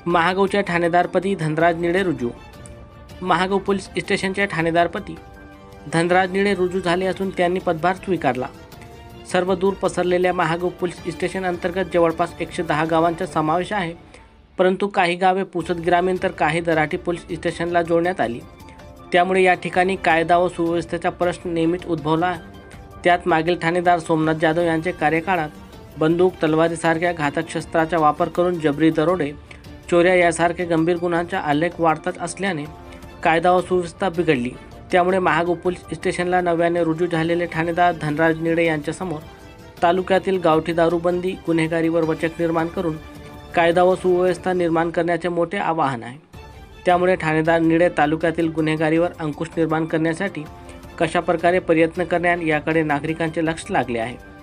महागावच्या ठाणेदारपदी धनराज निळे रुजू. महागाव पोलीस स्टेशनच्या ठाणेदारपदी धनराज निळे रुजू झाले असून त्यांनी पदभार स्वीकारला. सर्व दूर पसरलेल्या महागाव पोलीस स्टेशन अंतर्गत जवळपास 110 गावांचा समावेश आहे. परंतु काही गावे पुसद ग्रामीण तर काही दराठी पोलीस स्टेशनला जोडण्यात आली. त्यामुळे या ठिकाणी कायदा व सुव्यवस्थेचा प्रश्न नेहमीच उद्भवला. त्यात मागील ठाणेदार सोमनाथ जाधव यांच्या कार्यकाळात बंदूक, तलवारीसारख्या घातक शस्त्राचा वापर करून जबरी दरोडे, चोऱ्या यासारखे गंभीर गुन्ह्यांचा आलेख वाढतच असल्याने कायदा व सुव्यवस्था बिघडली. त्यामुळे महागाव पोलीस स्टेशनला नव्याने रुजू झालेले ठाणेदार धनराज निळे यांच्यासमोर तालुक्यातील गावठी दारूबंदी गुन्हेगारीवर वचक निर्माण करून कायदा व सुव्यवस्था निर्माण करण्याचे मोठे आवाहन आहे. त्यामुळे ठाणेदार निळे तालुक्यातील गुन्हेगारीवर अंकुश निर्माण करण्यासाठी कशाप्रकारे प्रयत्न करण्यात याकडे नागरिकांचे लक्ष लागले आहे.